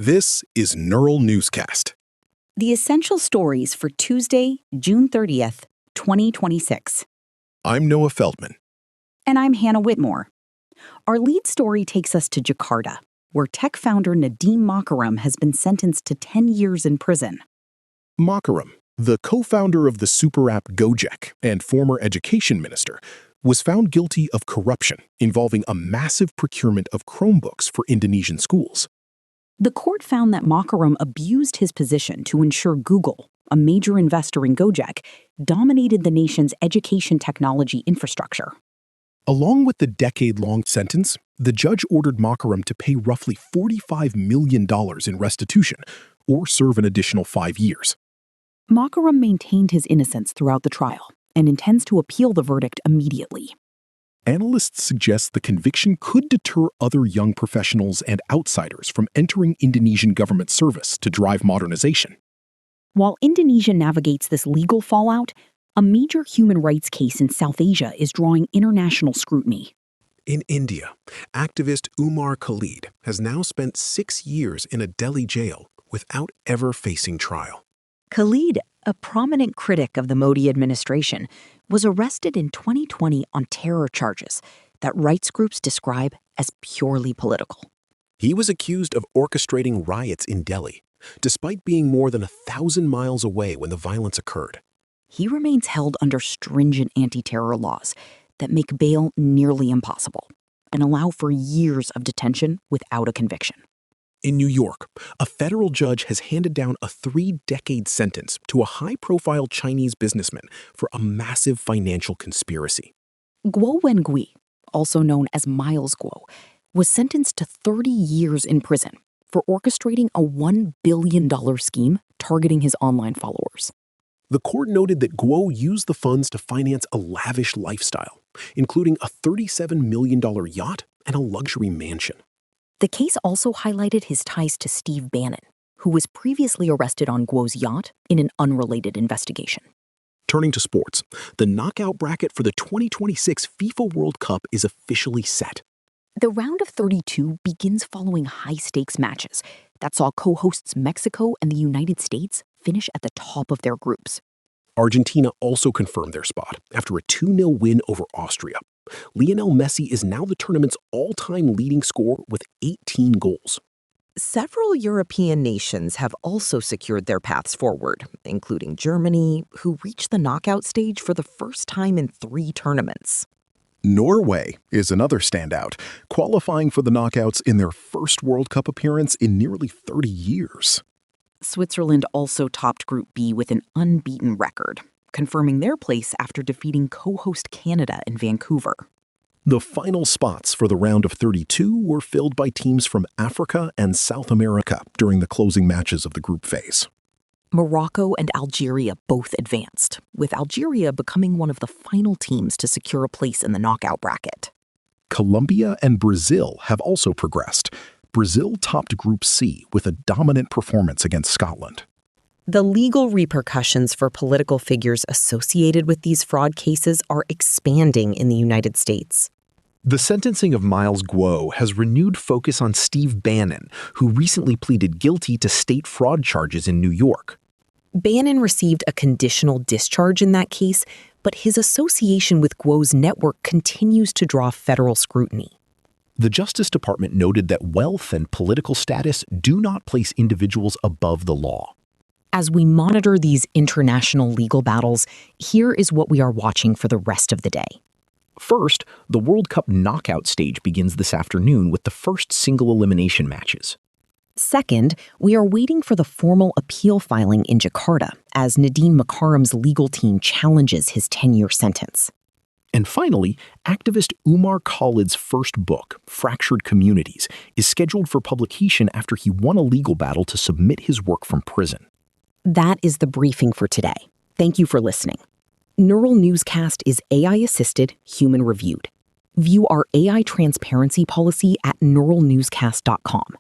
This is Neural Newscast. The essential stories for Tuesday, June 30th, 2026. I'm Noah Feldman. And I'm Hannah Whitmore. Our lead story takes us to Jakarta, where tech founder Nadiem Makarim has been sentenced to 10 years in prison. Makarim, the co-founder of the super app Gojek and former education minister, was found guilty of corruption involving a massive procurement of Chromebooks for Indonesian schools. The court found that Makarim abused his position to ensure Google, a major investor in Gojek, dominated the nation's education technology infrastructure. Along with the decade-long sentence, the judge ordered Makarim to pay roughly $45 million in restitution or serve an additional 5 years. Makarim maintained his innocence throughout the trial and intends to appeal the verdict immediately. Analysts suggest the conviction could deter other young professionals and outsiders from entering Indonesian government service to drive modernization. While Indonesia navigates this legal fallout, a major human rights case in South Asia is drawing international scrutiny. In India, activist Umar Khalid has now spent 6 years in a Delhi jail without ever facing trial. Khalid, a prominent critic of the Modi administration, was arrested in 2020 on terror charges that rights groups describe as purely political. He was accused of orchestrating riots in Delhi, despite being more than 1,000 miles away when the violence occurred. He remains held under stringent anti-terror laws that make bail nearly impossible and allow for years of detention without a conviction. In New York, a federal judge has handed down a 3-decade sentence to a high-profile Chinese businessman for a massive financial conspiracy. Guo Wengui, also known as Miles Guo, was sentenced to 30 years in prison for orchestrating a $1 billion scheme targeting his online followers. The court noted that Guo used the funds to finance a lavish lifestyle, including a $37 million yacht and a luxury mansion. The case also highlighted his ties to Steve Bannon, who was previously arrested on Guo's yacht in an unrelated investigation. Turning to sports, the knockout bracket for the 2026 FIFA World Cup is officially set. The round of 32 begins following high-stakes matches that saw co-hosts Mexico and the United States finish at the top of their groups. Argentina also confirmed their spot after a 2-0 win over Austria. Lionel Messi is now the tournament's all-time leading scorer with 18 goals. Several European nations have also secured their paths forward, including Germany, who reached the knockout stage for the first time in 3 tournaments. Norway is another standout, qualifying for the knockouts in their first World Cup appearance in nearly 30 years. Switzerland also topped Group B with an unbeaten record, confirming their place after defeating co-host Canada in Vancouver. The final spots for the round of 32 were filled by teams from Africa and South America during the closing matches of the group phase. Morocco and Algeria both advanced, with Algeria becoming one of the final teams to secure a place in the knockout bracket. Colombia and Brazil have also progressed. Brazil topped Group C with a dominant performance against Scotland. The legal repercussions for political figures associated with these fraud cases are expanding in the United States. The sentencing of Miles Guo has renewed focus on Steve Bannon, who recently pleaded guilty to state fraud charges in New York. Bannon received a conditional discharge in that case, but his association with Guo's network continues to draw federal scrutiny. The Justice Department noted that wealth and political status do not place individuals above the law. As we monitor these international legal battles, here is what we are watching for the rest of the day. First, the World Cup knockout stage begins this afternoon with the first single elimination matches. Second, we are waiting for the formal appeal filing in Jakarta as Nadiem Makarim's legal team challenges his 10-year sentence. And finally, activist Umar Khalid's first book, Fractured Communities, is scheduled for publication after he won a legal battle to submit his work from prison. That is the briefing for today. Thank you for listening. Neural Newscast is AI-assisted, human-reviewed. View our AI transparency policy at neuralnewscast.com.